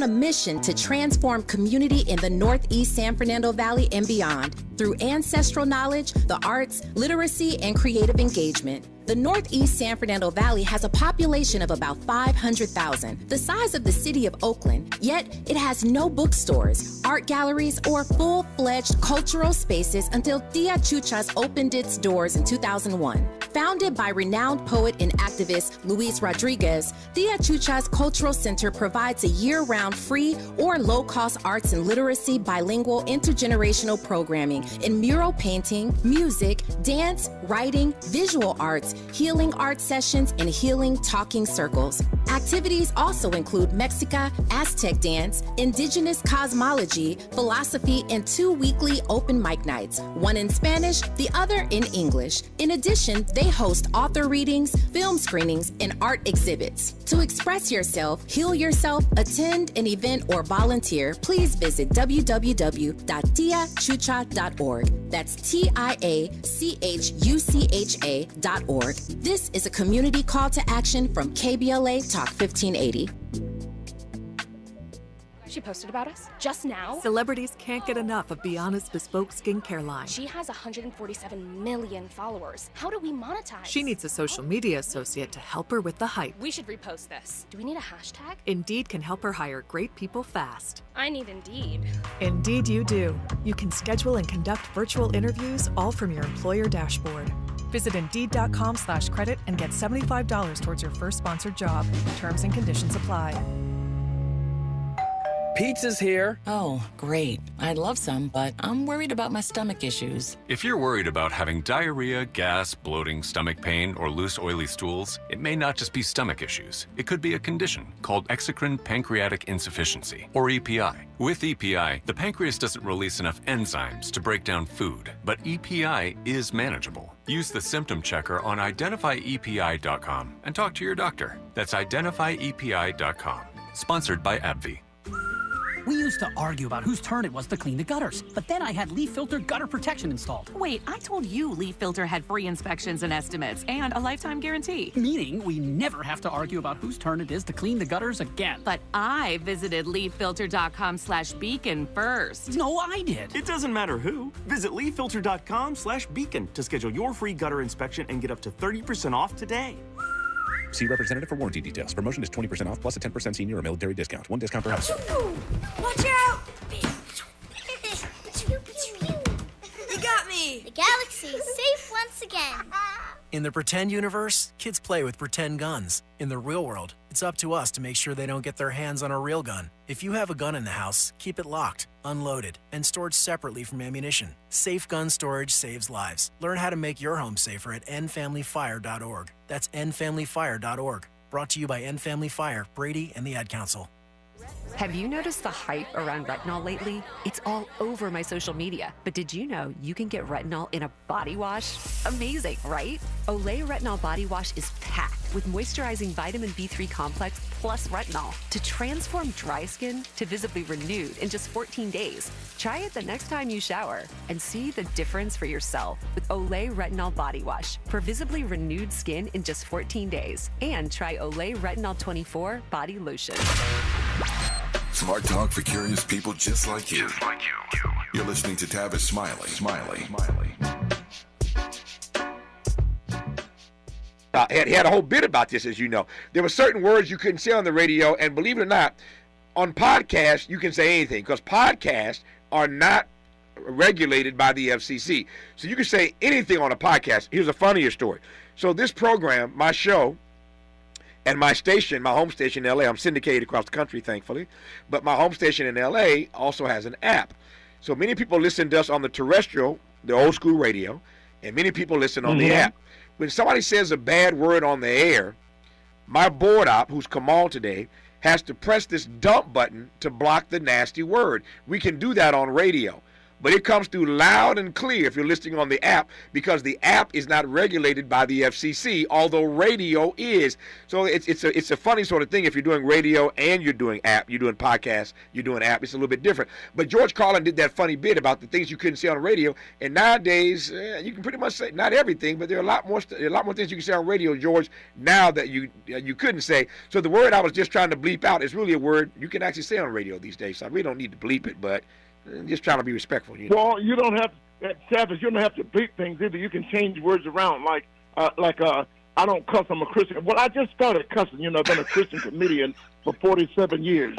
a mission to transform community in the Northeast San Fernando Valley and beyond through ancestral knowledge, the arts, literacy, and creative engagement. The Northeast San Fernando Valley has a population of about 500,000, the size of the city of Oakland, yet it has no bookstores, art galleries, or full-fledged cultural spaces until Tia Chuchas opened its doors in 2001. Founded by renowned poet and activist Luis Rodriguez, Tia Chuchas Cultural Center provides a year-round free or low-cost arts and literacy bilingual intergenerational programming in mural painting, music, dance, writing, visual arts, healing art sessions, and healing talking circles. Activities also include Mexica, Aztec dance, indigenous cosmology, philosophy, and 2 weekly open mic nights, one in Spanish, the other in English. In addition, they host author readings, film screenings, and art exhibits. To express yourself, heal yourself, attend an event, or volunteer, please visit www.tiachucha.org. That's TIACHUCHA.org. This is a community call to action from KBLA Talk 1580. She posted about us just now. Celebrities can't get enough of Bianna's bespoke skincare line. She has 147 million followers. How do we monetize? She needs a social media associate to help her with the hype. We should repost this. Do we need a hashtag? Indeed can help her hire great people fast. I need Indeed. Indeed you do. You can schedule and conduct virtual interviews all from your employer dashboard. Visit Indeed.com/credit and get $75 towards your first sponsored job. Terms and conditions apply. Pizza's here. Oh, great. I'd love some, but I'm worried about my stomach issues. If you're worried about having diarrhea, gas, bloating, stomach pain, or loose, oily stools, it may not just be stomach issues. It could be a condition called exocrine pancreatic insufficiency, or EPI. With EPI, the pancreas doesn't release enough enzymes to break down food, but EPI is manageable. Use the symptom checker on identifyepi.com and talk to your doctor. That's identifyepi.com. Sponsored by AbbVie. We used to argue about whose turn it was to clean the gutters, but then I had Leaf Filter gutter protection installed. Wait, I told you Leaf Filter had free inspections and estimates and a lifetime guarantee. Meaning we never have to argue about whose turn it is to clean the gutters again. But I visited leaffilter.com/beacon first. No, I did. It doesn't matter who. Visit leaffilter.com/beacon to schedule your free gutter inspection and get up to 30% off today. See representative for warranty details. Promotion is 20% off plus a 10% senior or military discount. One discount per house. Watch out! You got me! The galaxy is safe once again. In the pretend universe, kids play with pretend guns. In the real world, it's up to us to make sure they don't get their hands on a real gun. If you have a gun in the house, keep it locked, unloaded, and stored separately from ammunition. Safe gun storage saves lives. Learn how to make your home safer at endfamilyfire.org. That's endfamilyfire.org. Brought to you by End Family Fire, Brady, and the Ad Council. Have you noticed the hype around retinol lately? It's all over my social media. But did you know you can get retinol in a body wash? Amazing, right? Olay Retinol Body Wash is packed with moisturizing vitamin B3 complex plus retinol to transform dry skin to visibly renewed in just 14 days. Try it the next time you shower and see the difference for yourself with Olay Retinol Body Wash for visibly renewed skin in just 14 days. And try Olay Retinol 24 Body Lotion. Smart talk for curious people just like you. You're listening to Tavis Smiley. He had a whole bit about this, as you know. There were certain words you couldn't say on the radio, and believe it or not, on podcasts, you can say anything, because podcasts are not regulated by the FCC. So you can say anything on a podcast. Here's a funnier story. So this program, my show, and my station, my home station in L.A., I'm syndicated across the country, thankfully, but my home station in L.A. also has an app. So many people listen to us on the terrestrial, the old school radio, and many people listen on the app. When somebody says a bad word on the air, my board op, who's come on today, has to press this dump button to block the nasty word. We can do that on radio. but it comes through loud and clear if you're listening on the app, because the app is not regulated by the FCC, although radio is. So it's a funny sort of thing if you're doing radio and you're doing app, you're doing podcasts, you're doing app. It's a little bit different. But George Carlin did that funny bit about the things you couldn't say on the radio, and nowadays you can pretty much say not everything, but there are a lot more things you can say on radio, George, now that you couldn't say. So the word I was just trying to bleep out is really a word you can actually say on radio these days. So I really don't need to bleep it, but just trying to be respectful. You know? Well, you don't have Tavis. You don't have to bleep things either. You can change words around, like I don't cuss. I'm a Christian. Well, I just started cussing. You know, I've been a Christian comedian for 47 years.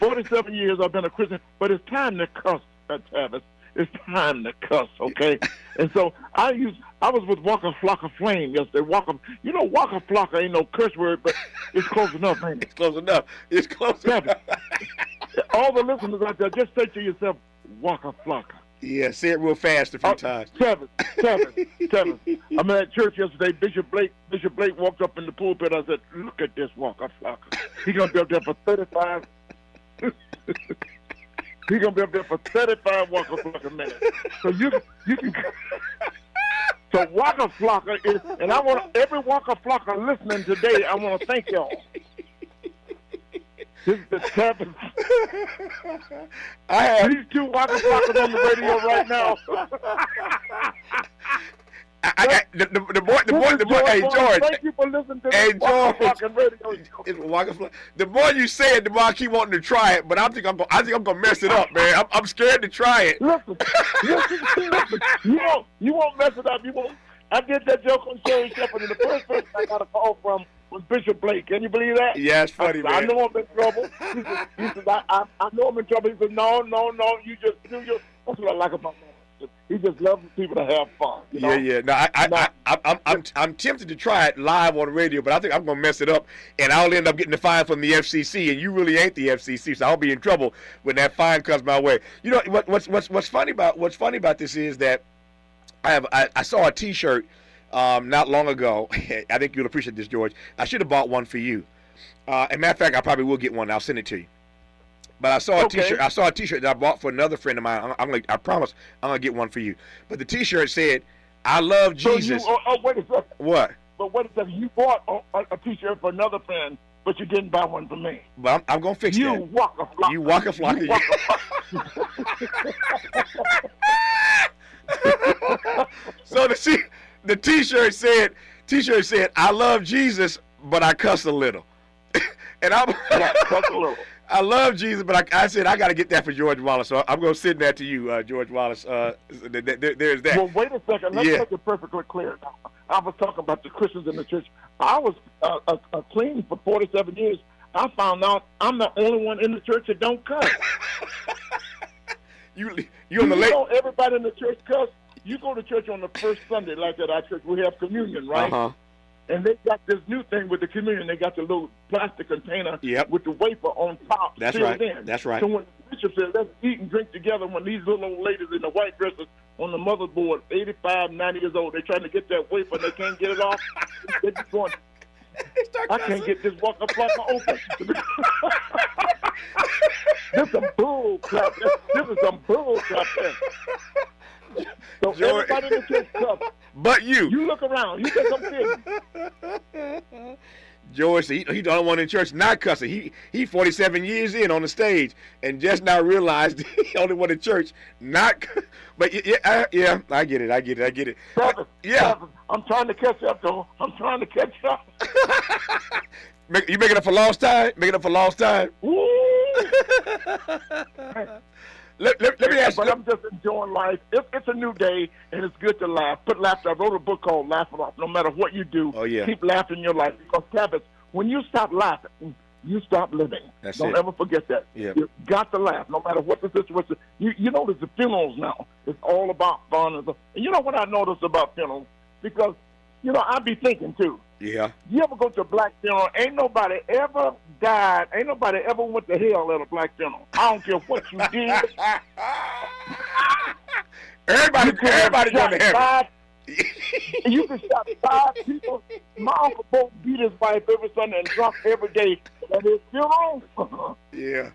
47 years I've been a Christian, but it's time to cuss, Tavis. It's time to cuss, okay? And so I was with Waka Flocka Flame yesterday. Waka Flocka ain't no curse word, but it's close enough, ain't it? It's close enough. It's close enough. All the listeners out there, just say to yourself, Waka Flocka. Yeah, say it real fast a few times. Tavis. I'm at church yesterday. Bishop Blake walked up in the pulpit. I said, "Look at this Waka Flocka. He's gonna be up there for 35. He's gonna be up there for 35 Waka Flocka minutes. So you can. So Waka Flocka is, and I want every Waka Flocka listening today. I want to thank y'all. This is the Tavis. I have these two Waka Flockas on the radio right now. The boy, hey George. Thank you for listening to hey, this Waka Flocka radio. It's Waka Flocka. The more you say it, the more I keep wanting to try it. But I think I'm gonna mess it up, man. I'm scared to try it. Listen. You won't mess it up. You won't. I did that joke on Sherry Shepherd, and the first person I got a call from was Bishop Blake. Can you believe that? Yeah, it's funny, man. I know I'm in trouble. He said, I know I'm in trouble. He said, no, you just do your. That's what I like about him. He just loves people to have fun. You know? Yeah. No, I'm tempted to try it live on the radio, but I think I'm gonna mess it up, and I'll end up getting the fine from the FCC, and you really ain't the FCC, so I'll be in trouble when that fine comes my way. You know what's funny about this is that I saw a T-shirt not long ago. I think you'll appreciate this, George. I should have bought one for you. As a matter of fact, I probably will get one. I'll send it to you. But I saw a T-shirt. I saw a T-shirt that I bought for another friend of mine. I promise I'm gonna get one for you. But the T-shirt said, "I love Jesus." So wait a second. What? But wait a second. You bought a T-shirt for another friend, but you didn't buy one for me. But I'm gonna fix that. You Waka Flocka. You Waka Flocka. So the T-shirt said, "I love Jesus, but I cuss a little." And cuss a little. I love Jesus, but I said I got to get that for George Wallace. So I'm going to send that to you, George Wallace. There's that. Well, wait a second. Let's make it perfectly clear. I was talking about the Christians in the church. I was a clean for 47 years. I found out I'm the only one in the church that don't cuss. You on the late? You know everybody in the church cuss. You go to church on the first Sunday, like at our church, we have communion, right? Uh-huh. And they got this new thing with the communion. They got the little plastic container with the wafer on top. That's right. In. That's right. So when the bishop said, let's eat and drink together, when these little old ladies in the white dresses on the motherboard, 85, 90 years old, they're trying to get that wafer and they can't get it off. They're just going, I can't get this Waka Flocka open. This is some bull crap. This is some bull crap there. So George, everybody in the church cuss. But you. You look around. You think I'm kidding. George, he the only one in church not cussing. He 47 years in on the stage and just now realized he only one in church not. But yeah, I get it. Tavis, yeah. Tavis, I'm trying to catch up, though. You making up for lost time? Woo! Let me ask you. But I'm just enjoying life. It's a new day, and it's good to laugh. Put laughter. I wrote a book called Laugh It Off. No matter what you do, keep laughing in your life. Because, Tavis, when you stop laughing, you stop living. Don't ever forget that. Yeah. You got to laugh, no matter what the situation. You notice the funerals now. It's all about fun. And you know what I noticed about funerals? Because, I be thinking, too. Yeah. You ever go to a black funeral? Ain't nobody ever died. Ain't nobody ever went to hell at a black funeral. I don't care what you did. Everybody going to heaven. You can shot 5 people. My Uncle both beat his wife every Sunday and drunk every day at his funeral. Yeah.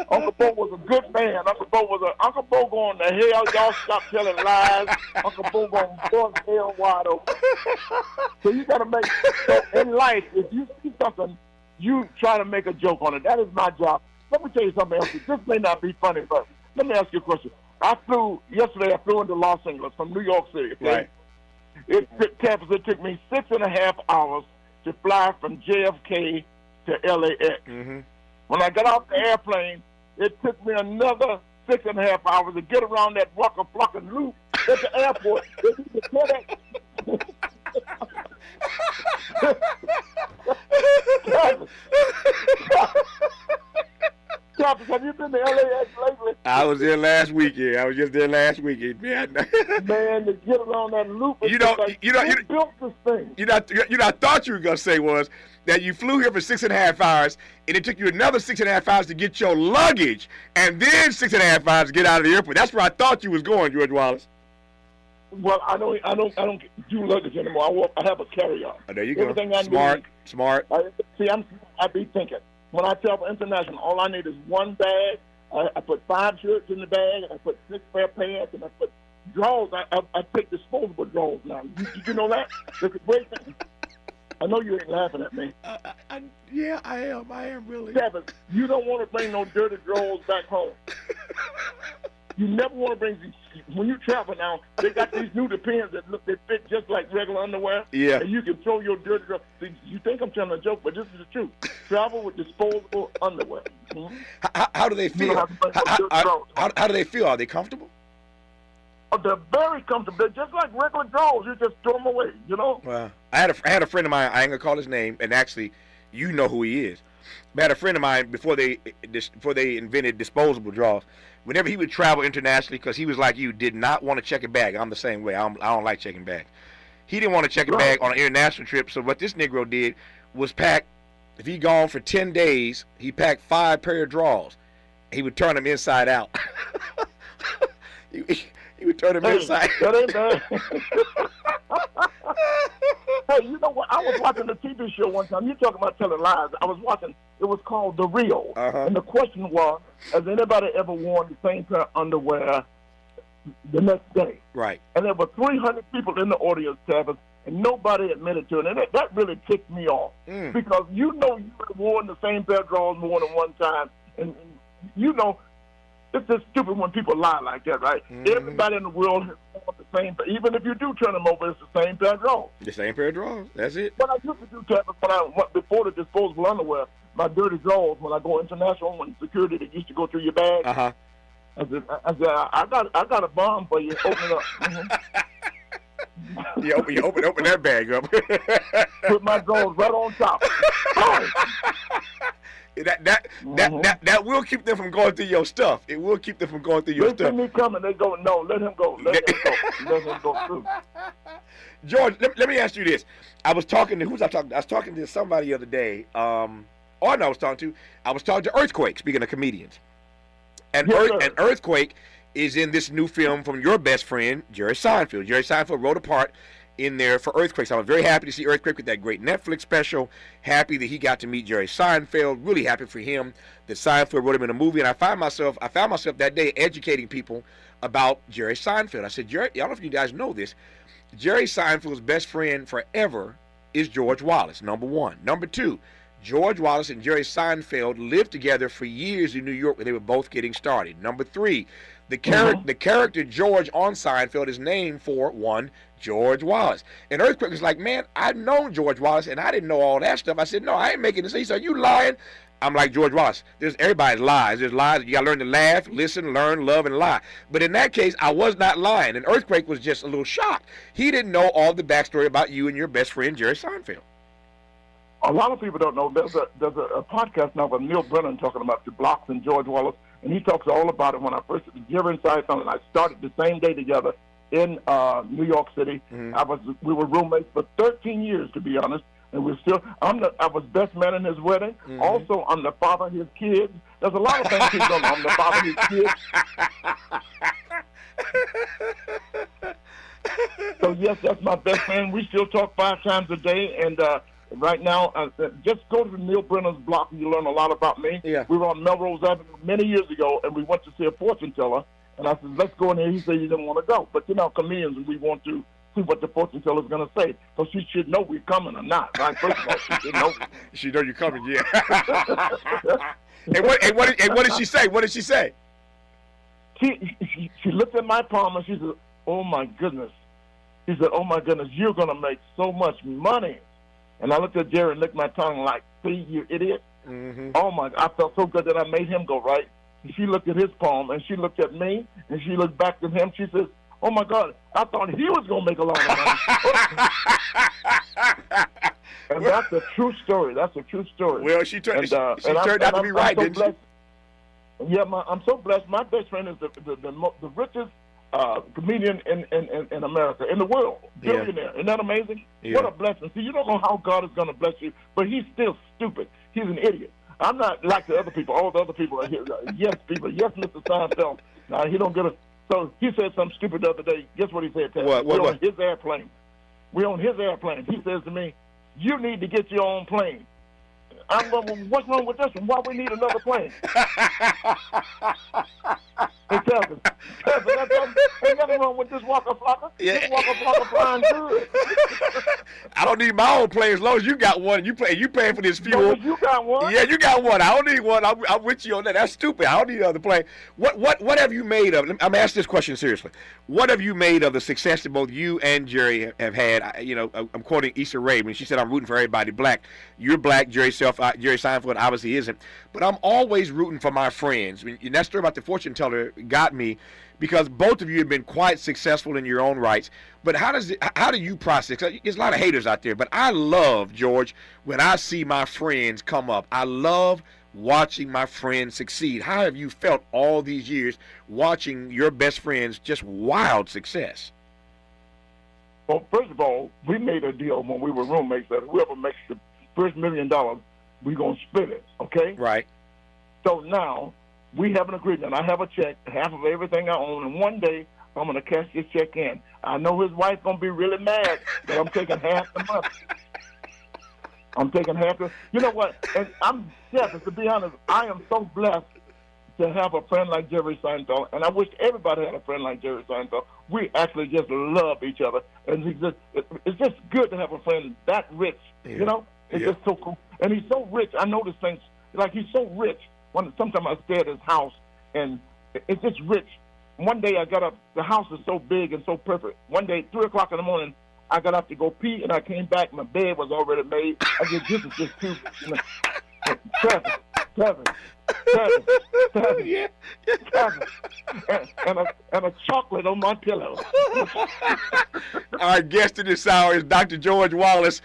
Uncle Bo was a good man. Uncle Bo going to hell. Y'all stop telling lies. Uncle Bo going to bust hell wide open. So you got to make, so in life, if you see something, you try to make a joke on it. That is my job. Let me tell you something else. This may not be funny, but let me ask you a question. Yesterday I flew into Los Angeles from New York City. Okay? Right. It took me 6.5 hours to fly from JFK to LAX. Mm-hmm. When I got off the airplane, it took me another 6.5 hours to get around that waka-flocking loop at the airport. Tavis, have you been to LAX lately? I was there last weekend. I was just there last weekend. Man, to get around that loop, you built this thing. I thought you were gonna say was that you flew here for 6.5 hours, and it took you another 6.5 hours to get your luggage, and then 6.5 hours to get out of the airport. That's where I thought you was going, George Wallace. Well, I don't do luggage anymore. I have a carry-on. Oh, there you go. Everything I Smart. I be thinking. When I travel international, all I need is one bag. I put 5 shirts in the bag, and I put 6 pair of pants, and I put drawers. I take disposable drawers now. Did you know that? Wait a minute. I know you ain't laughing at me. Yeah, I am. I am really. Tavis, you don't want to bring no dirty drawers back home. You never want to bring these. When you travel now, they got these new Depends that fit just like regular underwear. Yeah. And you can throw your dirty drawers. You think I'm telling a joke, but this is the truth. Travel with disposable underwear. Mm-hmm. How do they feel? How do they feel? Are they comfortable? Oh, they're very comfortable. They're just like regular drawers. You just throw them away, you know? Well, I had a friend of mine. I ain't gonna call his name, and actually, you know who he is. I had a friend of mine before they invented disposable drawers. Whenever he would travel internationally, because he was like you, did not want to check a bag. I'm the same way. I don't like checking bags. He didn't want to check a bag on an international trip. So what this Negro did was pack. If he gone for 10 days, he packed 5 pair of drawers. He would turn them inside out. He would turn them inside. That ain't bad. Hey, you know what? I was watching a TV show one time. You talking about telling lies. I was watching. It was called The Real. And the question was, has anybody ever worn the same pair of underwear the next day? Right. And there were 300 people in the audience, Tavis, and nobody admitted to it. And that really ticked me off. Because you know you have worn the same pair of drawers more than one time. And you know, it's just stupid when people lie like that, right? Everybody in the world has worn the same, even if you do turn them over, it's the same pair of drawers. The same pair of drawers. That's it. What I used to do, Tavis, before the disposable underwear, my dirty drawers, when I go international, when security, they used to go through your bag. Uh-huh. I said, I got a bomb for you. Open it up. You open that bag up. Put my drawers right on top. That will keep them from going through your stuff. It will keep them from going through your stuff. They see me coming, they go, no, let him go. Let him go through. George, let me ask you this. I was talking to somebody the other day. I was talking to Earthquake, speaking of comedians. And Earthquake is in this new film from your best friend, Jerry Seinfeld. Jerry Seinfeld wrote a part in there for Earthquake. So I'm very happy to see Earthquake with that great Netflix special. Happy that he got to meet Jerry Seinfeld. Really happy for him that Seinfeld wrote him in a movie. And I found myself that day educating people about Jerry Seinfeld. I said, Jerry, I don't know if you guys know this. Jerry Seinfeld's best friend forever is George Wallace, number 1. Number 2, George Wallace and Jerry Seinfeld lived together for years in New York when they were both getting started. Number 3, the character George on Seinfeld is named for one George Wallace. And Earthquake was like, man, I've known George Wallace and I didn't know all that stuff. I said, no, I ain't making this. He said, you lying? I'm like George Wallace. Everybody lies. There's lies. You got to learn to laugh, listen, learn, love, and lie. But in that case, I was not lying. And Earthquake was just a little shocked. He didn't know all the backstory about you and your best friend, Jerry Seinfeld. A lot of people don't know. There's a podcast now with Neil Brennan talking about the blocks and George Wallace, and he talks all about it. When I first Jerry and Seinfeld and I started the same day together in New York City. We were roommates for 13 years, to be honest. And I was best man in his wedding. Also, I'm the father of his kids. There's a lot of things he's done. I'm the father of his kids. So, yes, that's my best man. We still talk 5 times a day. And right now, just go to the Neil Brenner's block and you learn a lot about me. Yeah. We were on Melrose Avenue many years ago, and we went to see a fortune teller. And I said, let's go in there. He said he didn't want to go. But, comedians, we want to see what the fortune teller is going to say. So she should know we're coming or not, right? First of all, she should know. She know you're coming, yeah. and what did she say? What did she say? She looked at my palm and she said, oh, my goodness. She said, oh, my goodness, you're going to make so much money. And I looked at Jerry and licked my tongue like, see, you idiot. Mm-hmm. Oh, my, I felt so good that I made him go right. She looked at his palm, and she looked at me, and she looked back at him. She says, oh, my God, I thought he was going to make a lot of money. And that's a true story. That's a true story. Well, she turned out to be right, didn't she? Yeah, I'm so blessed. My best friend is the richest comedian in America, in the world, billionaire. Isn't that amazing? Yeah. What a blessing. See, you don't know how God is going to bless you, but he's still stupid. He's an idiot. I'm not like the other people. All the other people are here. Yes, people. Yes, Mr. Seinfeld. He don't get it. So he said something stupid the other day. Guess what he said to me? We're on his airplane. We're on his airplane. He says to me, you need to get your own plane. I'm going, well, what's wrong with this one? Why we need another plane? Hey, Tavis, ain't nothing wrong with this Waka Flocka. Yeah. This Waka Flocka flying good. I don't need my own plane as long as you got one. You paying for this fuel. No, you got one? Yeah, you got one. I don't need one. I'm with you on that. That's stupid. I don't need another plane. What have you made of? I'm asking this question seriously. What have you made of the success that both you and Jerry have had? I'm quoting Issa Rae when she said, "I'm rooting for everybody black." You're black. Jerry Seinfeld obviously isn't. But I'm always rooting for my friends. And that story about the fortune teller got me because both of you have been quite successful in your own rights. But how do you process? There's a lot of haters out there, but I love, George, when I see my friends come up. I love watching my friends succeed. How have you felt all these years watching your best friends just wild success? Well, first of all, we made a deal when we were roommates that whoever makes the first $1 million, we're going to split it, okay? Right. So now we have an agreement. I have a check, half of everything I own, and one day I'm going to cash this check in. I know his wife's going to be really mad that I'm taking half the money. I'm taking half the... You know what? And to be honest, I am so blessed to have a friend like Jerry Seinfeld, and I wish everybody had a friend like Jerry Seinfeld. We actually just love each other, and it's just good to have a friend that rich, you know? It's just so cool. And he's so rich. I notice things, like he's so rich. Sometimes I stay at his house, and it's just rich. One day I got up, the house is so big and so perfect. One day, 3 o'clock in the morning, I got up to go pee, and I came back, my bed was already made. I said, this is just too... Tavis. Yeah. And a chocolate on my pillow. Our guest in this hour is Dr. George Wallace,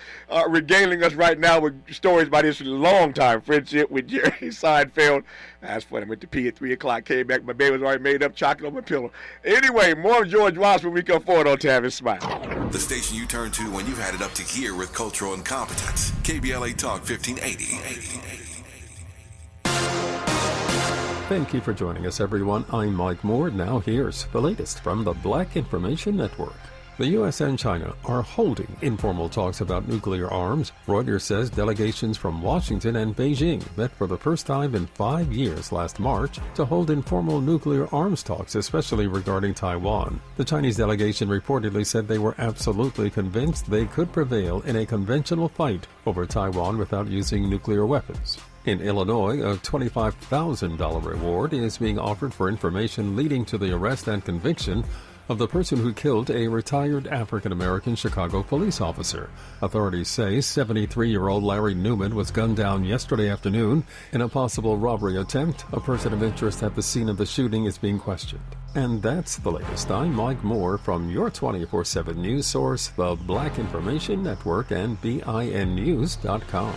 regaling us right now with stories about his long-time friendship with Jerry Seinfeld. That's funny. I went to pee at 3 o'clock, came back, my bed was already made up, chocolate on my pillow. Anyway, more of George Wallace when we come forward on Tavis Smile. The station you turn to when you've had it up to here with cultural incompetence. KBLA Talk 1580. Thank you for joining us, everyone. I'm Mike Moore. Now here's the latest from the Black Information Network. The U.S. and China are holding informal talks about nuclear arms. Reuters says delegations from Washington and Beijing met for the first time in 5 years last March to hold informal nuclear arms talks, especially regarding Taiwan. The Chinese delegation reportedly said they were absolutely convinced they could prevail in a conventional fight over Taiwan without using nuclear weapons. In Illinois, a $25,000 reward is being offered for information leading to the arrest and conviction of the person who killed a retired African-American Chicago police officer. Authorities say 73-year-old Larry Newman was gunned down yesterday afternoon in a possible robbery attempt. A person of interest at the scene of the shooting is being questioned. And that's the latest. I'm Mike Moore from your 24/7 news source, the Black Information Network, and BINnews.com.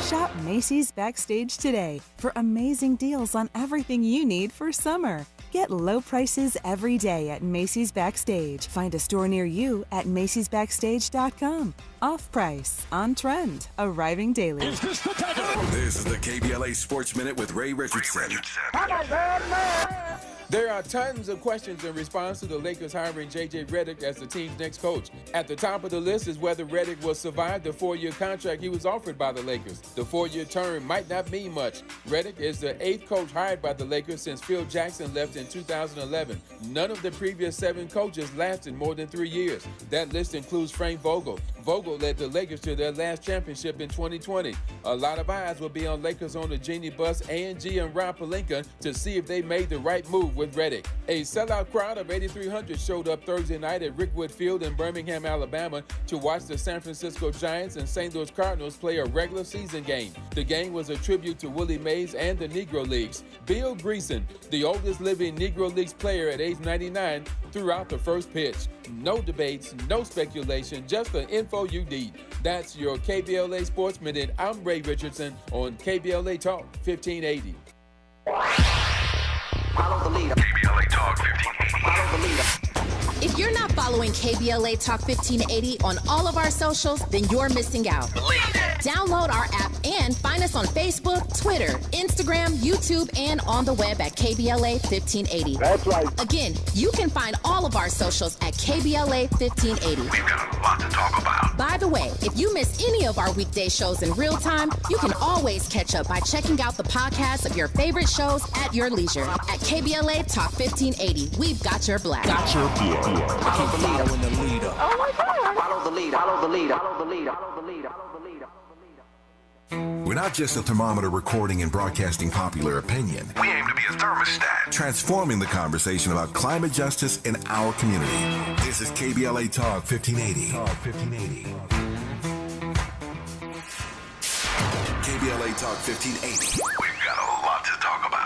Shop Macy's Backstage today for amazing deals on everything you need for summer. Get low prices every day at Macy's Backstage. Find a store near you at macy'sbackstage.com. Off price, on trend, arriving daily. This is the KBLA Sports Minute with Ray Richardson. I'm a bad man. There are tons of questions in response to the Lakers hiring J.J. Redick as the team's next coach. At the top of the list is whether Redick will survive the 4-year contract he was offered by the Lakers. The 4-year term might not mean much. Redick is the 8th coach hired by the Lakers since Phil Jackson left in 2011. None of the previous 7 coaches lasted more than 3 years. That list includes Frank Vogel. Vogel led the Lakers to their last championship in 2020. A lot of eyes will be on Lakers owner Jeannie Buss, A&G, and Rob Pelinka to see if they made the right move with Redick. A sellout crowd of 8,300 showed up Thursday night at Rickwood Field in Birmingham, Alabama to watch the San Francisco Giants and St. Louis Cardinals play a regular season game. The game was a tribute to Willie Mays and the Negro Leagues. Bill Greason, the oldest living Negro Leagues player at age 99, threw out the first pitch. No debates, no speculation, just the info you need. That's your KBLA Sports Minute. I'm Ray Richardson on KBLA Talk 1580. Follow the leader. KBLA Talk 1580. Follow the leader. If you're not following KBLA Talk 1580 on all of our socials, then you're missing out. Download our app and find us on Facebook, Twitter, Instagram, YouTube, and on the web at KBLA 1580. That's right. Again, you can find all of our socials at KBLA 1580. We've got a lot to talk about. By the way, if you miss any of our weekday shows in real time, you can always catch up by checking out the podcast of your favorite shows at your leisure. At KBLA Talk 1580, we've got your black. Got your black. Follow the leader. Following the leader. Oh my God. Follow the leader. Follow the leader. Follow the leader. Follow the leader. Follow the leader. We're not just a thermometer recording and broadcasting popular opinion. We aim to be a thermostat. Transforming the conversation about climate justice in our community. This is KBLA Talk 1580. Talk 1580. KBLA Talk 1580. We've got a lot to talk about.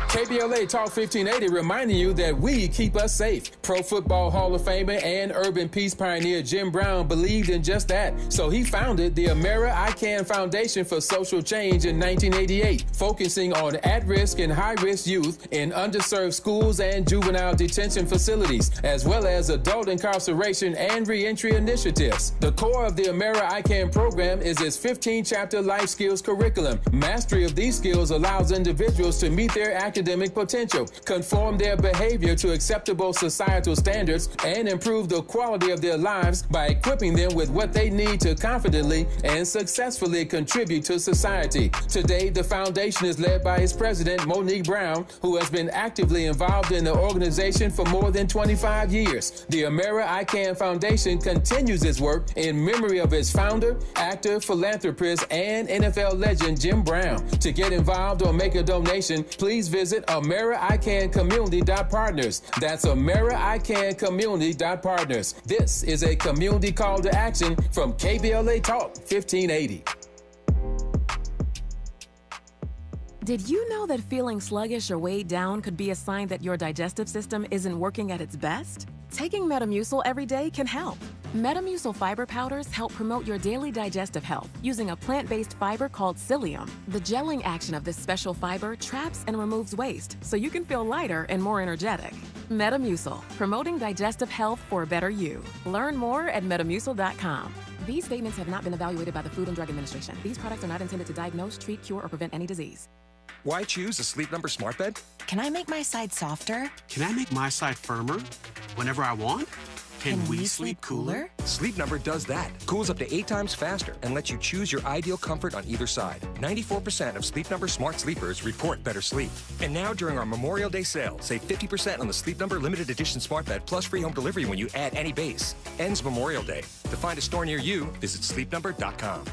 KBLA Talk 1580 reminding you that we keep us safe. Pro Football Hall of Famer and urban peace pioneer Jim Brown believed in just that. So he founded the Amera I Can Foundation for Social Change in 1988, focusing on at-risk and high-risk youth in underserved schools and juvenile detention facilities, as well as adult incarceration and reentry initiatives. The core of the Amera I Can program is its 15-chapter life skills curriculum. Mastery of these skills allows individuals to meet their academic potential, conform their behavior to acceptable societal standards, and improve the quality of their lives by equipping them with what they need to confidently and successfully contribute to society. Today, the foundation is led by its president, Monique Brown, who has been actively involved in the organization for more than 25 years. The Amera I Can Foundation continues its work in memory of its founder, actor, philanthropist, and NFL legend Jim Brown. To get involved or make a donation, please visit AmeriICanCommunity.partners. That's AmeriICanCommunity.partners. This is a community call to action from KBLA Talk 1580. Did you know that feeling sluggish or weighed down could be a sign that your digestive system isn't working at its best? Taking Metamucil every day can help. Metamucil fiber powders help promote your daily digestive health using a plant-based fiber called psyllium. The gelling action of this special fiber traps and removes waste so you can feel lighter and more energetic. Metamucil, promoting digestive health for a better you. Learn more at metamucil.com. These statements have not been evaluated by the Food and Drug Administration. These products are not intended to diagnose, treat, cure, or prevent any disease. Why choose a Sleep Number smart bed? Can I make my side softer? Can I make my side firmer whenever I want? Can we sleep cooler? Sleep Number does that. Cools up to 8 times faster and lets you choose your ideal comfort on either side. 94% of Sleep Number smart sleepers report better sleep. And now during our Memorial Day sale, save 50% on the Sleep Number limited edition smart bed plus free home delivery when you add any base. Ends Memorial Day. To find a store near you, visit sleepnumber.com.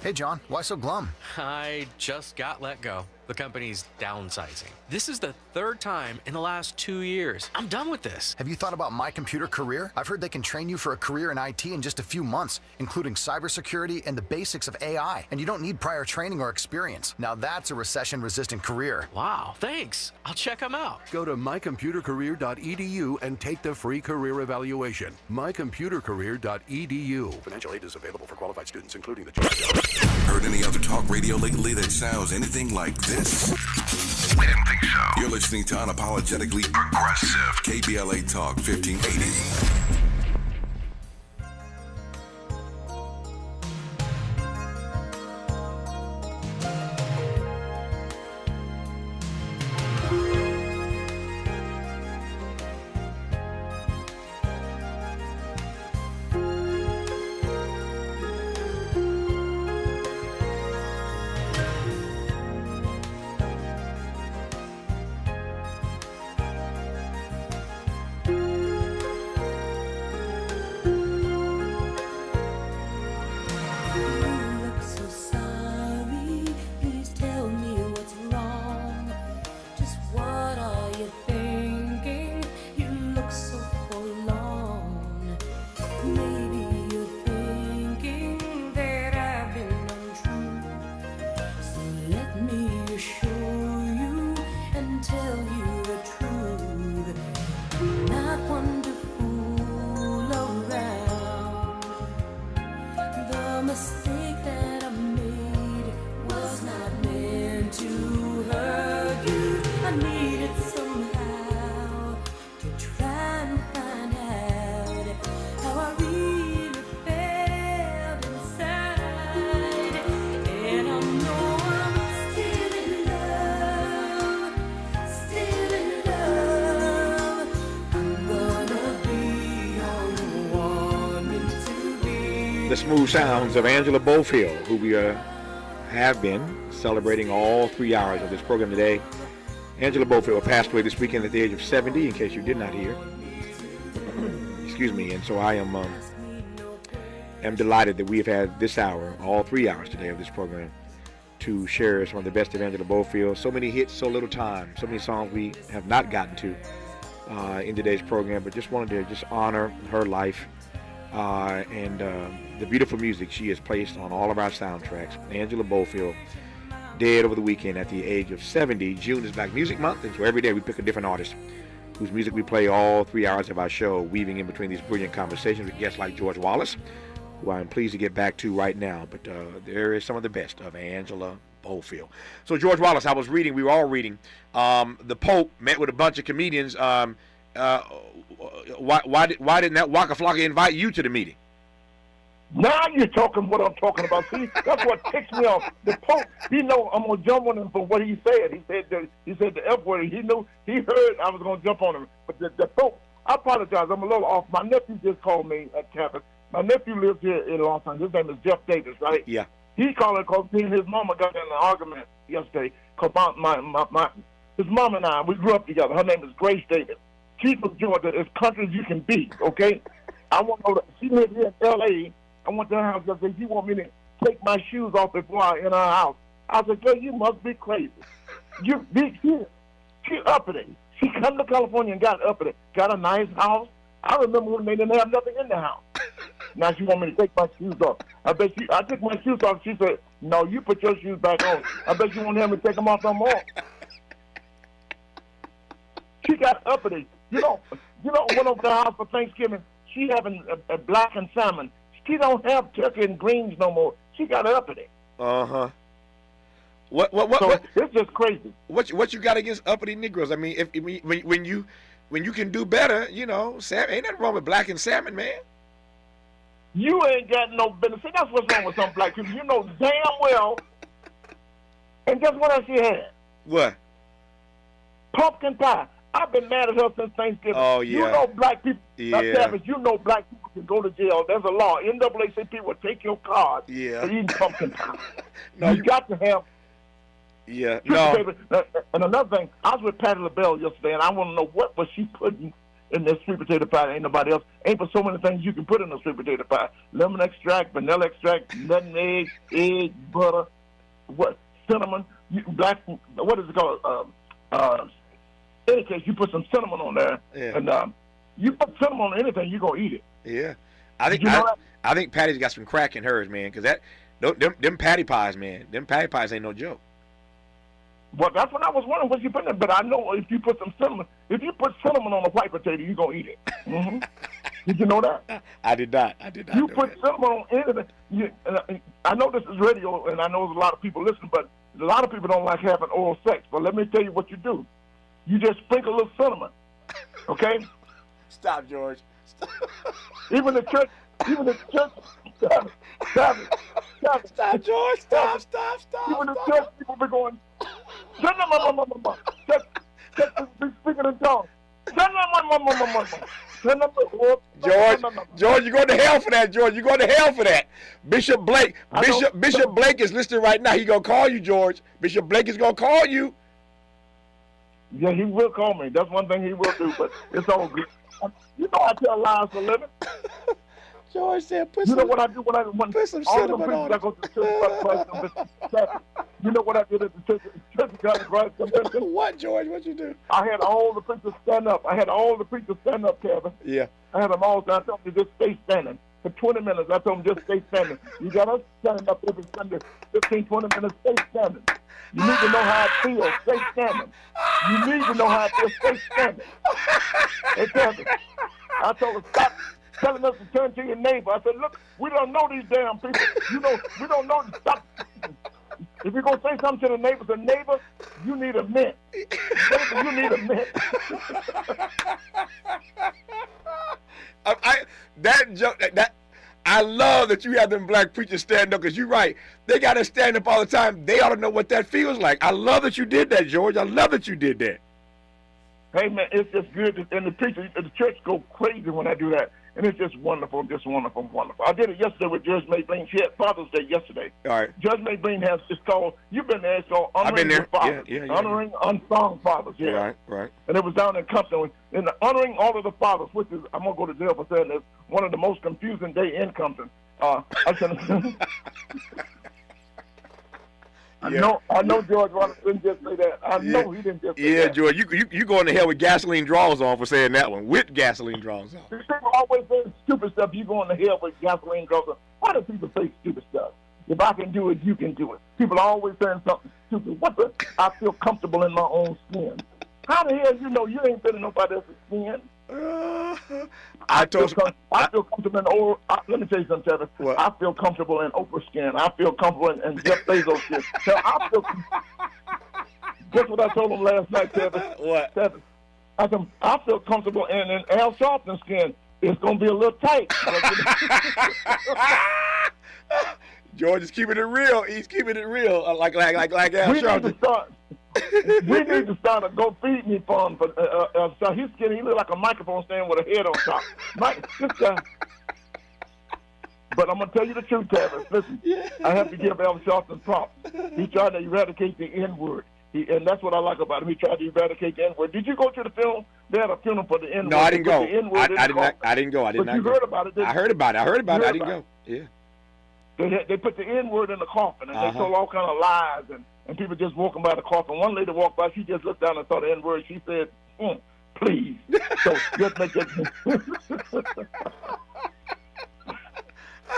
Hey, John, why so glum? I just got let go. The company's downsizing. This is the 3rd time in the last 2 years. I'm done with this. Have you thought about My Computer Career? I've heard they can train you for a career in IT in just a few months, including cybersecurity and the basics of AI. And you don't need prior training or experience. Now that's a recession-resistant career. Wow, thanks. I'll check them out. Go to mycomputercareer.edu and take the free career evaluation. mycomputercareer.edu. Financial aid is available for qualified students, including the job. Heard any other talk radio lately that sounds anything like this? We didn't think so. You're listening to Unapologetically Progressive. KBLA Talk 1580. the smooth sounds of Angela Bofield, who we have been celebrating all 3 hours of this program today. Angela Bofield passed away this weekend at the age of 70, in case you did not hear. Excuse me. And so I am delighted that we have had this hour, all 3 hours today of this program, to share some of the best of Angela Bofield. So many hits, so little time, so many songs we have not gotten to in today's program, but just wanted to just honor her life and the beautiful music she has placed on all of our soundtracks. Angela Bofield, dead over the weekend at the age of 70. June is Black Music Month, and so every day we pick a different artist whose music we play all 3 hours of our show, weaving in between these brilliant conversations with guests like George Wallace, who I'm pleased to get back to right now. But there is some of the best of Angela Bofield. So, George Wallace, we were all reading, the Pope met with a bunch of comedians. Why didn't that Waka Flocka invite you to the meeting? Now you're talking what I'm talking about. See, that's what ticks me off. The Pope, I'm gonna jump on him for what he said. He said the F word. He heard I was gonna jump on him. But the Pope, I apologize. I'm a little off. My nephew just called me at Tavis. My nephew lives here in Los Angeles. His name is Jeff Davis, right? Yeah. He called because me and his mama got in an argument yesterday. Cause his mom and I, we grew up together. Her name is Grace Davis. She's from Georgia, as country as you can be. Okay. I want to know that she lives here in L.A. I went to her house yesterday. She want me to take my shoes off before I enter her house. I said, girl, you must be crazy. She uppity. She come to California and got uppity. Got a nice house. I remember when they didn't have nothing in the house. Now she want me to take my shoes off. I took my shoes off. She said, no, you put your shoes back on. I bet you won't have me take them off no more. She got uppity. Went over to her house for Thanksgiving. She having a black and salmon. She don't have turkey and greens no more. She got uppity. Uh-huh. It's just crazy. What you got against uppity Negroes? I mean, when you can do better, ain't nothing wrong with black and salmon, man. You ain't got no business. See, that's what's wrong with some black people. You know damn well. And guess what else she had? What? Pumpkin pie. I've been mad at her since Thanksgiving. Oh, yeah. You know black people. Yeah. You know black people can go to jail. There's a law. NAACP will take your card for eating pumpkin pie. No, you got to have. Yeah. No. And another thing, I was with Patti LaBelle yesterday, and I want to know what was she putting in this sweet potato pie. Ain't nobody else. Ain't but so many things you can put in a sweet potato pie. Lemon extract, vanilla extract, nutmeg, egg, butter, cinnamon, what is it called? In any case, you put some cinnamon on there, and you put cinnamon on anything, you're going to eat it. Yeah. I think Patty's got some crack in hers, man, because them patty pies, man, them patty pies ain't no joke. Well, that's what I was wondering what you put in it, but I know if you put cinnamon on a white potato, you're going to eat it. Mm-hmm. Did you know that? I did not. You put cinnamon on anything. I know this is radio, and I know there's a lot of people listening, but a lot of people don't like having oral sex. But let me tell you what you do. You just sprinkle a little cinnamon, okay? Stop, George. Stop. Even the church. Stop, George. Stop. Even the church people be going, speaking in tongues. George, you're going to hell for that, George. You're going to hell for that. Bishop Blake is listening right now. He's going to call you, George. Bishop Blake is going to call you. Yeah, he will call me. That's one thing he will do, but it's all good. You know I tell lies for a living. George said, put some cinnamon on it. You know what I did at the Church of God in Christ Convention? What, George? What'd you do? I had all the preachers stand up. Kevin. Yeah. I had them all stand up. I told them to just stay standing. For 20 minutes, I told them just stay standing. You got us standing up every Sunday, 15, 20 minutes, stay standing. You need to know how it feels. Stay standing. You need to know how it feels. Stay standing. Hey, Kevin, I told them, stop telling us to turn to your neighbor. I said, look, we don't know these damn people. We don't know. Stop. If you're going to say something to the neighbor, you need a mint. Neighbor, you need a mint. I love that you have them black preachers stand up, because you're right. They got to stand up all the time. They ought to know what that feels like. I love that you did that, George. I love that you did that. Hey, man, it's just good. And the church go crazy when I do that. And it's just wonderful, wonderful. I did it yesterday with Judge Maybleen. She had Father's Day yesterday. All right. Judge Maybleen has, it's called, you've been there, it's called Honoring Your Fathers. Yeah. Honoring Unsung Fathers, yeah. Right. And it was down in Compton. And honoring all of the fathers, which is, I'm going to go to jail for saying this, one of the most confusing day in Compton. I know George Wallace didn't just say that. I know he didn't just say that. Yeah, George, you going to hell with gasoline draws on for saying that one, with gasoline draws on. People always say stupid stuff. You going to hell with gasoline draws on. Why do people say stupid stuff? If I can do it, you can do it. People are always saying something stupid. I feel comfortable in my own skin. How the hell you know you ain't been in nobody else's skin? I feel comfortable in let me tell you something, Tavis. I feel comfortable in Oprah's skin. I feel comfortable in Jeff Bezos' skin. Guess what I told him last night, Tavis? What? Tavis, I feel comfortable in Al Sharpton's skin. It's going to be a little tight. George is keeping it real. He's keeping it real, like Al Sharpton. We need to start a Go Feed Me fund for his skin. He look like a microphone stand with a head on top. This guy. But I'm gonna tell you the truth, Tavis. Listen, I have to give Al Sharpton props. He tried to eradicate the N-word. And that's what I like about him. He tried to eradicate the N-word. Did you go to the funeral? They had a funeral for the N-word. No, I didn't go. I didn't go. But you heard about it. I heard about it. I didn't go. Yeah. They put the N-word in the coffin, and they told all kind of lies, and people just walking by the coffin. One lady walked by, she just looked down and saw the N-word. She said, please. So just make it.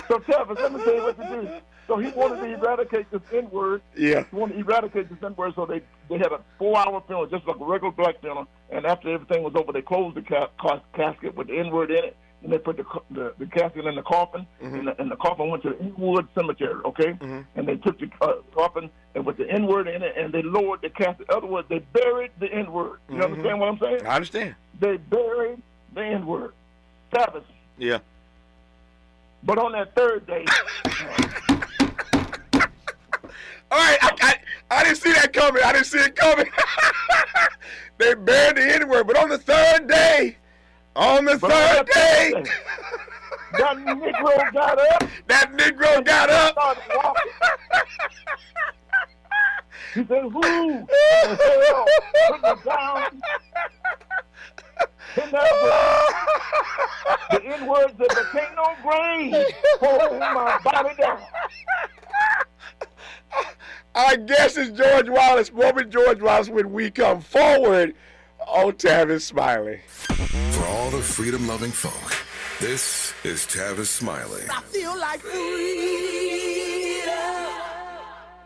So, Tavis, let me tell you what to do. So he wanted to eradicate this N-word. Yeah. He wanted to eradicate this N-word, so they had a 4-hour funeral, just like a regular black funeral, and after everything was over, they closed the casket with the N-word in it, and they put the casket in the coffin, and the coffin went to the Inwood Cemetery, okay? And they took the coffin and with the N-word in it, and they lowered the casket. In other words, they buried the N-word. You understand what I'm saying? I understand. They buried the N-word. Tavis. Yeah. But on that third day... All right, I didn't see that coming. I didn't see it coming. They buried the N-word, but on the third day... that Negro got up. That Negro got up. He said, who the hell put me down in that grave? The N-word said, there can't no grave holding my body down. I guess it's George Wallace, Moment George Wallace, when we come forward on Tavis Smiley. For all the freedom-loving folk, this is Tavis Smiley. I feel like freedom.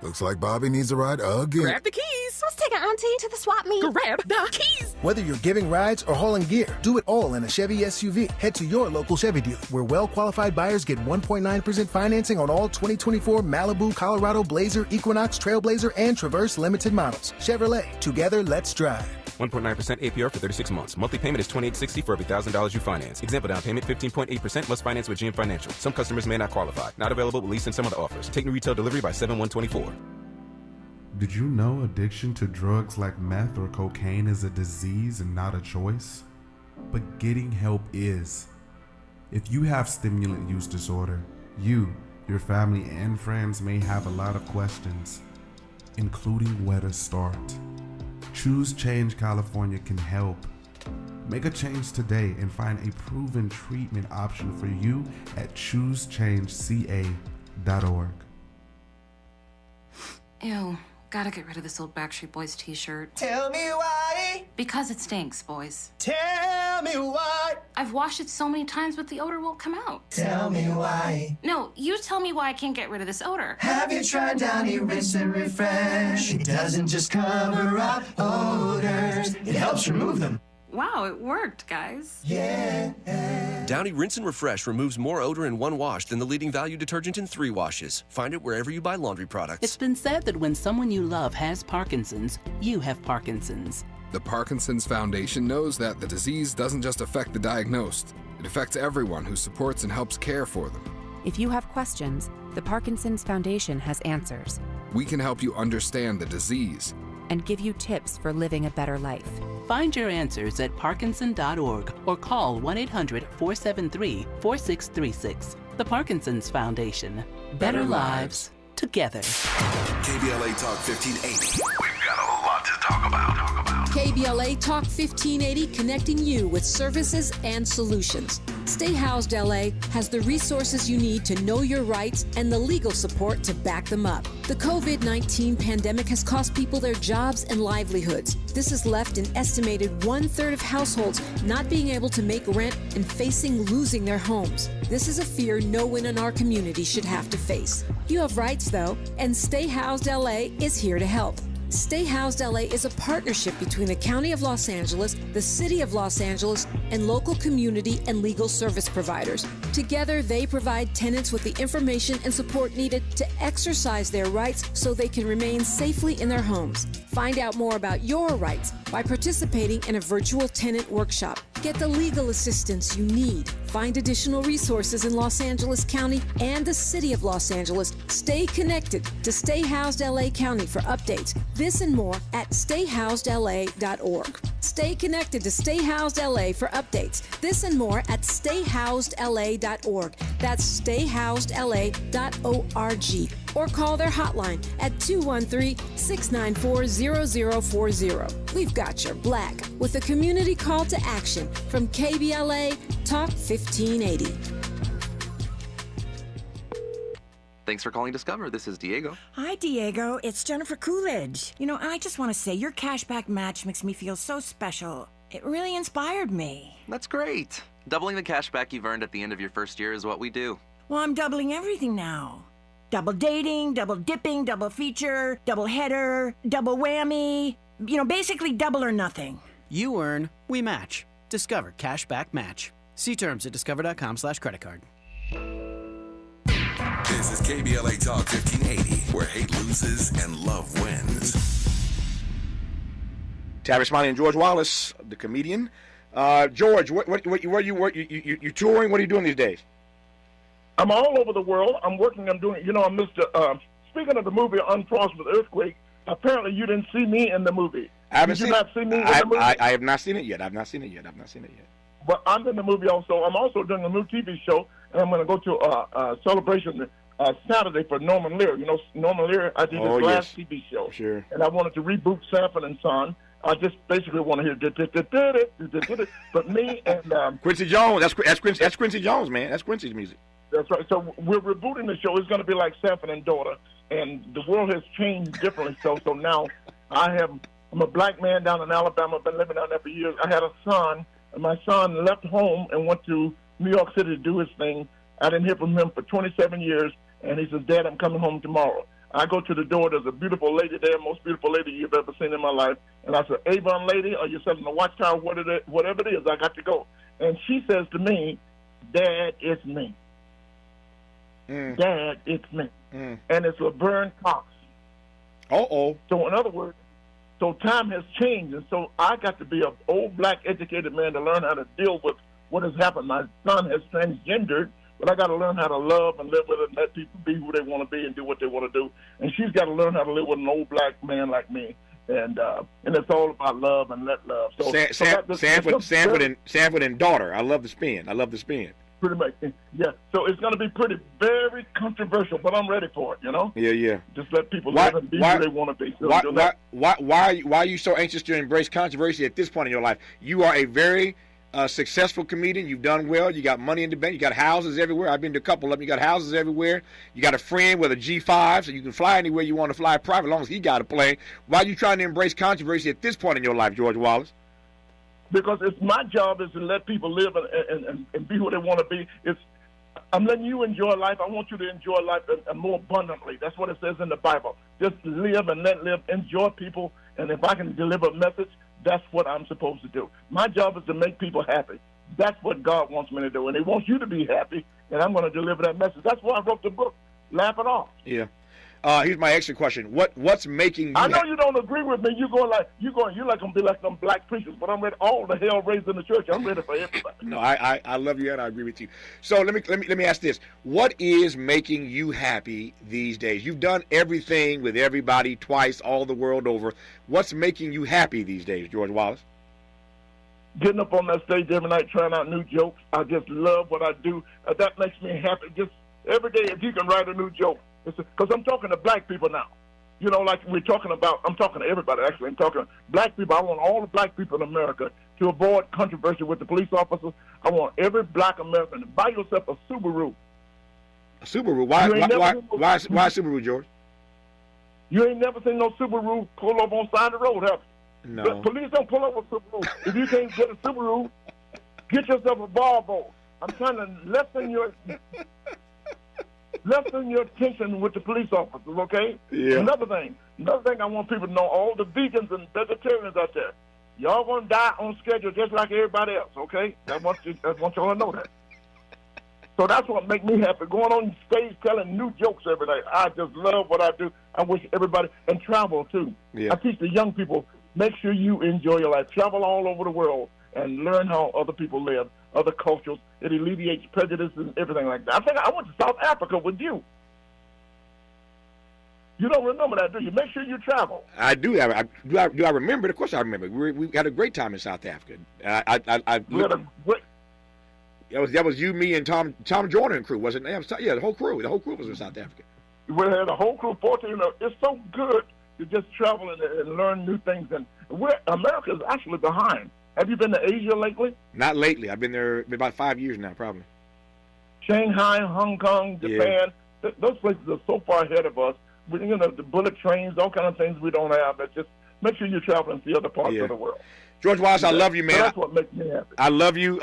Looks like Bobby needs a ride again. Grab the keys. Let's take an auntie to the swap meet. Grab the keys. Whether you're giving rides or hauling gear, do it all in a Chevy SUV. Head to your local Chevy dealer, where well-qualified buyers get 1.9% financing on all 2024 Malibu, Colorado, Blazer, Equinox, Trailblazer, and Traverse limited models. Chevrolet, together, let's drive. 1.9% APR for 36 months. Monthly payment is $28.60 for every $1,000 you finance. Example down payment 15.8% plus finance with GM Financial. Some customers may not qualify. Not available with lease and some other offers. Take new retail delivery by 7/1/24. Did you know addiction to drugs like meth or cocaine is a disease and not a choice? But getting help is. If you have stimulant use disorder, you, your family, and friends may have a lot of questions, including where to start. Choose Change California can help. Make a change today and find a proven treatment option for you at choosechangeca.org. Ew, gotta get rid of this old Backstreet Boys t-shirt. Tell me why. Because it stinks, boys. Tell me why. I've washed it so many times, but the odor won't come out. Tell me why. No, you tell me why I can't get rid of this odor. Have you tried Downy Rinse and Refresh? It doesn't just cover up odors, it helps remove them. Wow, it worked, guys. Yeah. Downy Rinse and Refresh removes more odor in one wash than the leading value detergent in 3 washes. Find it wherever you buy laundry products. It's been said that when someone you love has Parkinson's, you have Parkinson's. The Parkinson's Foundation knows that the disease doesn't just affect the diagnosed. It affects everyone who supports and helps care for them. If you have questions, the Parkinson's Foundation has answers. We can help you understand the disease and give you tips for living a better life. Find your answers at Parkinson.org or call 1-800-473-4636. The Parkinson's Foundation. Better lives together. KBLA Talk 1580. We've got a lot to talk about. KBLA Talk 1580, connecting you with services and solutions. Stay Housed LA has the resources you need to know your rights and the legal support to back them up. The COVID-19 pandemic has cost people their jobs and livelihoods. This has left an estimated 1/3 of households not being able to make rent and facing losing their homes. This is a fear no one in our community should have to face. You have rights, though, and Stay Housed LA is here to help. Stay Housed LA is a partnership between the County of Los Angeles, the City of Los Angeles, and local community and legal service providers. Together, they provide tenants with the information and support needed to exercise their rights so they can remain safely in their homes. Find out more about your rights by participating in a virtual tenant workshop. Get the legal assistance you need. Find additional resources in Los Angeles County and the City of Los Angeles. Stay connected to Stay Housed LA County for updates. This and more at stayhousedla.org. Stay connected to Stay Housed LA for updates. This and more at stayhousedla.org. That's stayhousedla.org. Or call their hotline at 213-694-0040. We've got your black with a community call to action from KBLA Talk 1580. Thanks for calling Discover. This is Diego. Hi, Diego. It's Jennifer Coolidge. You know, I just want to say your cashback match makes me feel so special. It really inspired me. That's great. Doubling the cashback you've earned at the end of your first year is what we do. Well, I'm doubling everything now. Double dating, double dipping, double feature, double header, double whammy. You know, basically double or nothing. You earn, we match. Discover Cashback Match. See terms at discover.com/creditcard. This is KBLA Talk 1580, where hate loses and love wins. Tavis, Smiley, and George Wallace, the comedian. George, where you touring? What are you doing these days? I'm all over the world. I'm working. I'm doing. You know, I'm Mr. Speaking of the movie Unfrost with Earthquake, apparently you didn't see me in the movie. I haven't Did you not see me in the movie? I have not seen it yet. I've not seen it yet. But I'm in the movie also. I'm also doing a new TV show, and I'm going to go to a celebration Saturday for Norman Lear. You know, Norman Lear, I did his last TV show. Sure. And I wanted to reboot Sanford and Son. I just basically want to hear but me and Quincy Jones. That's Quincy Jones, man. That's Quincy's music. That's right. So we're rebooting the show. It's going to be like Sanford and Daughter, and the world has changed differently. So now I'm a black man down in Alabama. I've been living down there for years. I had a son, and my son left home and went to New York City to do his thing. I didn't hear from him for 27 years, and he says, "Dad, I'm coming home tomorrow." I go to the door. There's a beautiful lady there, most beautiful lady you've ever seen in my life. And I said, "Avon lady, are you selling a watchtower? Whatever it is, I got to go." And she says to me, "Dad, it's me. Dad, it's me." And it's Laverne Cox. So in other words, so time has changed, and so I got to be an old black educated man to learn how to deal with what has happened. My son has transgendered, but I got to learn how to love and live with it and let people be who they want to be and do what they want to do. And she's got to learn how to live with an old black man like me. And it's all about love and let love. So Sanford and Daughter. I love the spin. Pretty much, yeah. So it's going to be very controversial, but I'm ready for it. You know. Yeah. Just let people live and be who they want to be. So why are you so anxious to embrace controversy at this point in your life? You are a very successful comedian. You've done well. You got money in the bank. You got houses everywhere. I've been to a couple of them. You got houses everywhere. You got a friend with a G5, so you can fly anywhere you want to fly private, as long as he got a plane. Why are you trying to embrace controversy at this point in your life, George Wallace? Because it's my job is to let people live and be who they want to be. I'm letting you enjoy life. I want you to enjoy life and more abundantly. That's what it says in the Bible. Just live and let live. Enjoy people. And if I can deliver a message, that's what I'm supposed to do. My job is to make people happy. That's what God wants me to do. And he wants you to be happy, and I'm going to deliver that message. That's why I wrote the book, Laugh It Off. Yeah. Here's my extra question. What's making you? I know you don't agree with me. You're like gonna be like them black preachers, but I'm ready. All the hell raised in the church. I'm ready for everybody. No, I love you and I agree with you. So let me ask this: what is making you happy these days? You've done everything with everybody twice, all the world over. What's making you happy these days, George Wallace? Getting up on that stage every night, trying out new jokes. I just love what I do. That makes me happy. Just every day, if you can write a new joke. Because I'm talking to black people now. You know, like we're talking about, I'm talking to everybody, actually. I'm talking to black people. I want all the black people in America to avoid controversy with the police officers. I want every black American to buy yourself a Subaru. A Subaru? Why Subaru, George? You ain't never seen no Subaru pull up on the side of the road, have you? No. The police don't pull up with Subaru. If you can't get a Subaru, get yourself a Volvo. I'm trying to lessen your tension with the police officers, okay? Yeah. Another thing I want people to know, all the vegans and vegetarians out there, y'all gonna die on schedule just like everybody else, okay? I want y'all to know that. So that's what makes me happy. Going on stage telling new jokes every day. I just love what I do. I wish everybody, and travel too. Yeah. I teach the young people, make sure you enjoy your life. Travel all over the world and learn how other people live, other cultures. It alleviates prejudice and everything like that. I think I went to South Africa with you. You don't remember that, do you? Make sure you travel. I do. Do I remember? Of course I remember. We had a great time in South Africa. We had a great. That was you, me, and Tom Jordan and crew, wasn't it? Yeah, the whole crew. The whole crew was in South Africa. We had a whole crew, 14. It's so good to just travel and learn new things. And America is actually behind. Have you been to Asia lately? Not lately. I've been there about 5 years now, probably. Shanghai, Hong Kong, Japan. Yeah. Those places are so far ahead of us. The bullet trains, all kind of things we don't have. But just make sure you travel and see other parts of the world. George Wallace, I love you, man. So that's what makes me happy. I love you.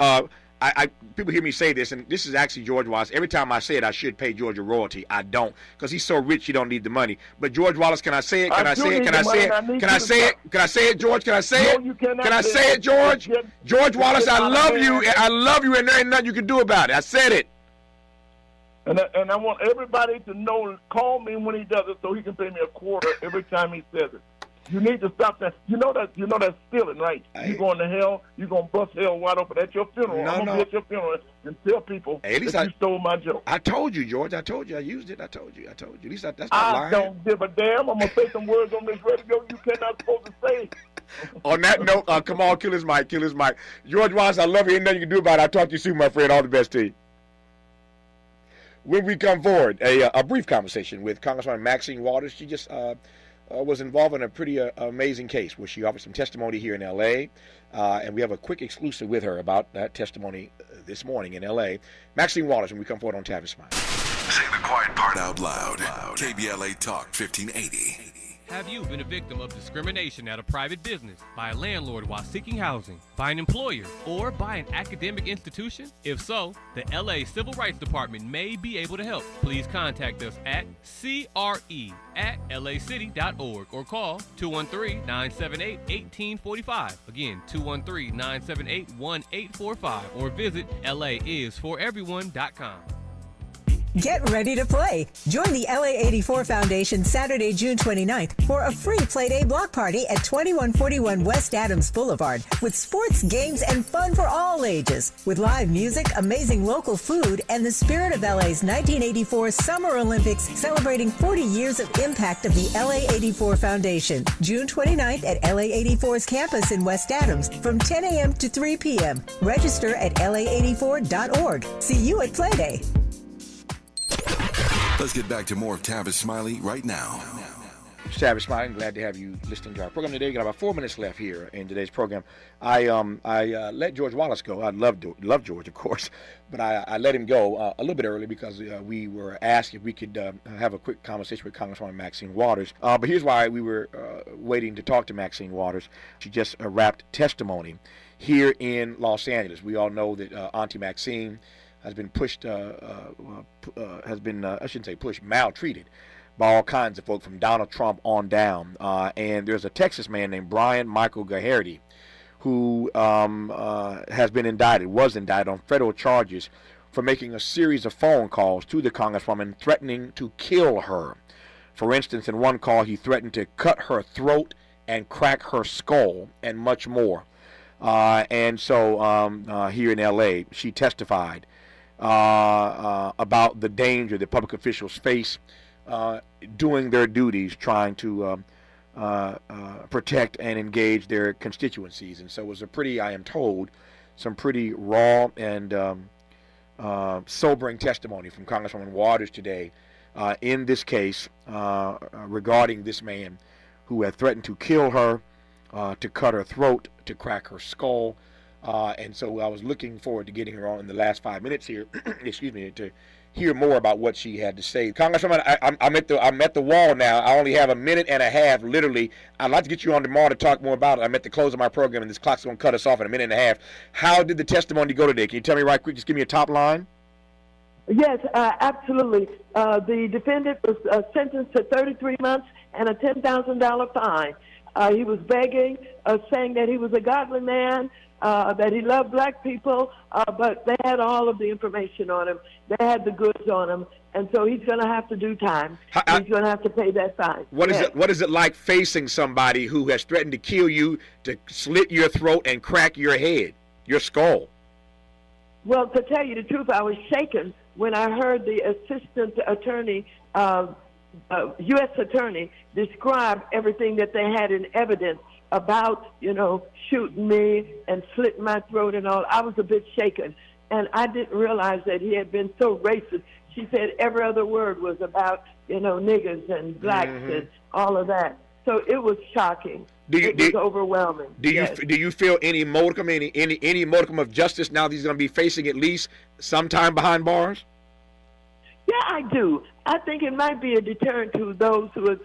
People hear me say this, and this is actually George Wallace. Every time I say it, I should pay George a royalty. I don't, because he's so rich, he don't need the money. But George Wallace, can I say it? Can I say it? Can I say it? Can I say it? Can I say it, George? Can I say it? Can I say it, George? George Wallace, I love you. I love you, and there ain't nothing you can do about it. I said it. And I want everybody to know, call me when he does it so he can pay me a quarter every time he says it. You need to stop that. You know that's stealing, right? You going to hell, you going to bust hell wide open at your funeral. I'm going to be at your funeral and tell people that you stole my joke. I told you, George. I told you. I used it. I told you. At least that's not lying. I don't give a damn. I'm going to say some words on this radio you cannot supposed to say. On that note, come on, kill his mic. George Wallace, I love you. Ain't nothing you can do about it. I'll talk to you soon, my friend. All the best to you. When we come forward, a brief conversation with Congresswoman Maxine Waters. She just was involved in a pretty amazing case where she offered some testimony here in L.A., and we have a quick exclusive with her about that testimony this morning in L.A. Maxine Waters, when we come forward on Tavis Smiley. Say the quiet part out loud. KBLA Talk 1580. Have you been a victim of discrimination at a private business, by a landlord while seeking housing, by an employer, or by an academic institution? If so, the LA Civil Rights Department may be able to help. Please contact us at CRE@lacity.org or call 213-978-1845. Again, 213-978-1845 or visit laisforeveryone.com. Get ready to play. Join the LA84 Foundation Saturday, June 29th for a free Play-Day block party at 2141 West Adams Boulevard with sports, games, and fun for all ages. With live music, amazing local food, and the spirit of LA's 1984 Summer Olympics celebrating 40 years of impact of the LA84 Foundation. June 29th at LA84's campus in West Adams from 10 a.m. to 3 p.m. Register at la84.org. See you at Play-Day. Let's get back to more of Tavis Smiley right now. Tavis Smiley, I'm glad to have you listening to our program today. We've got about 4 minutes left here in today's program. I let George Wallace go. I love George, of course, but I let him go a little bit early because we were asked if we could have a quick conversation with Congresswoman Maxine Waters. But here's why we were waiting to talk to Maxine Waters. She just wrapped testimony here in Los Angeles. We all know that Auntie Maxine has been maltreated by all kinds of folk from Donald Trump on down. And there's a Texas man named Brian Michael Gaherty who was indicted on federal charges for making a series of phone calls to the Congresswoman threatening to kill her. For instance, in one call, he threatened to cut her throat and crack her skull, and much more. And so here in L.A., she testified about the danger that public officials face doing their duties, trying to protect and engage their constituencies. And so it was a pretty, I am told, some pretty raw and sobering testimony from Congresswoman Waters today in this case regarding this man who had threatened to kill her, to cut her throat, to crack her skull. And so I was looking forward to getting her on in the last 5 minutes here, excuse me, to hear more about what she had to say. Congresswoman, I'm at the wall now. I only have a minute and a half, literally. I'd like to get you on tomorrow to talk more about it. I'm at the close of my program, and this clock's going to cut us off in a minute and a half. How did the testimony go today? Can you tell me right quick? Just give me a top line. Yes, absolutely. The defendant was sentenced to 33 months and a $10,000 fine. He was begging, saying that he was a godly man, that he loved black people, but they had all of the information on him. They had the goods on him, and so he's going to have to do time. He's going to have to pay that fine. What is it like facing somebody who has threatened to kill you, to slit your throat and crack your head, your skull? Well, to tell you the truth, I was shaken when I heard the assistant attorney, U.S. attorney, describe everything that they had in evidence about, shooting me and slitting my throat and all. I was a bit shaken, and I didn't realize that he had been so racist. She said every other word was about, niggers and blacks and all of that. So it was shocking. It was overwhelming. Do you feel any modicum, any modicum of justice now that he's going to be facing at least some time behind bars? Yeah, I do. I think it might be a deterrent to those who are,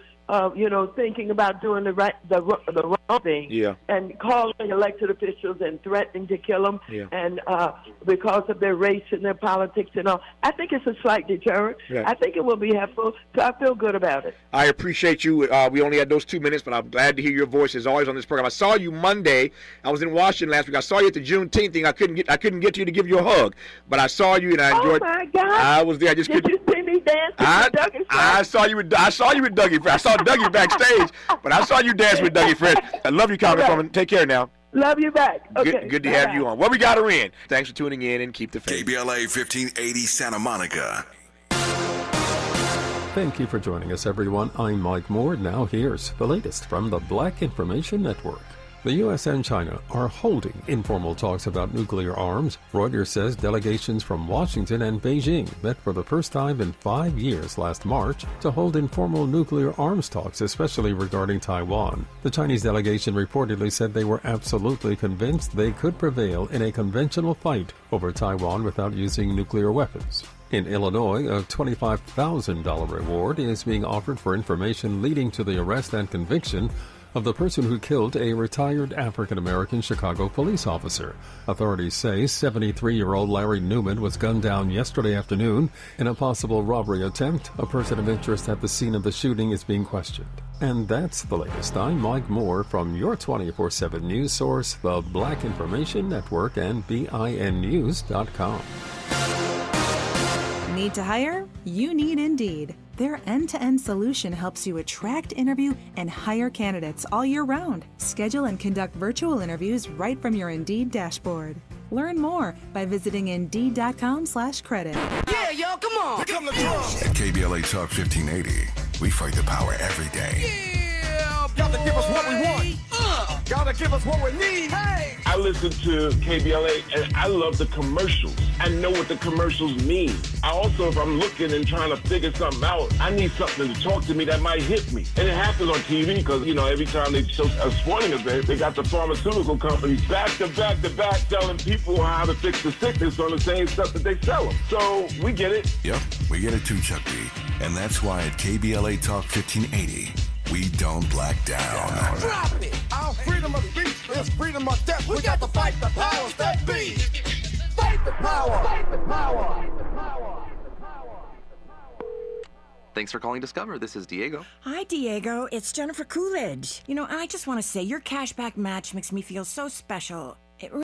thinking about doing the wrong thing, and calling elected officials and threatening to kill them, and because of their race and their politics and all. I think it's a slight deterrent. I think it will be helpful, so I feel good about it. I appreciate you. We only had those 2 minutes, but I'm glad to hear your voice as always on this program. I saw you Monday. I was in Washington last week. I saw you at the Juneteenth thing. I couldn't get to you to give you a hug, but I saw you and I enjoyed. Oh my God! I was there. Did you see me dance with Dougie Fresh? I saw you with Dougie Fresh. I saw Dougie backstage, but I saw you dance with Dougie Fresh. I love you, Congresswoman. Take care now. Love you back. Okay. Good to have you on. Well, we got her in. Thanks for tuning in and keep the faith. KBLA 1580 Santa Monica. Thank you for joining us, everyone. I'm Mike Moore. Now here's the latest from the Black Information Network. The U.S. and China are holding informal talks about nuclear arms. Reuters says delegations from Washington and Beijing met for the first time in 5 years last March to hold informal nuclear arms talks, especially regarding Taiwan. The Chinese delegation reportedly said they were absolutely convinced they could prevail in a conventional fight over Taiwan without using nuclear weapons. In Illinois, a $25,000 reward is being offered for information leading to the arrest and conviction of the person who killed a retired African-American Chicago police officer. Authorities say 73-year-old Larry Newman was gunned down yesterday afternoon in a possible robbery attempt. A person of interest at the scene of the shooting is being questioned. And that's the latest. I'm Mike Moore from your 24/7 news source, the Black Information Network, and BINnews.com. Need to hire? You need Indeed. Their end-to-end solution helps you attract, interview, and hire candidates all year round. Schedule and conduct virtual interviews right from your Indeed dashboard. Learn more by visiting Indeed.com/credit. Yeah, yo, come on. Here come the drums. At KBLA Talk 1580, we fight the power every day. Yeah, gotta give us what we want. Gotta give us what we need. Hey. I listen to KBLA and I love the commercials. I know what the commercials mean. I also, if I'm looking and trying to figure something out, I need something to talk to me that might hit me. And it happens on TV because, every time they show a sporting event, they got the pharmaceutical companies back to back telling people how to fix the sickness on the same stuff that they sell them. So we get it. Yep, we get it too, Chuck D. And that's why at KBLA Talk 1580, we don't black down. Drop it! Our freedom of speech is freedom of death. We got to fight the powers that be. Fight the power! Fight the power! Fight the power! Thanks for calling Discover. This is Diego. Hi, Diego. It's Jennifer Coolidge. I just want to say your cashback match makes me feel so special.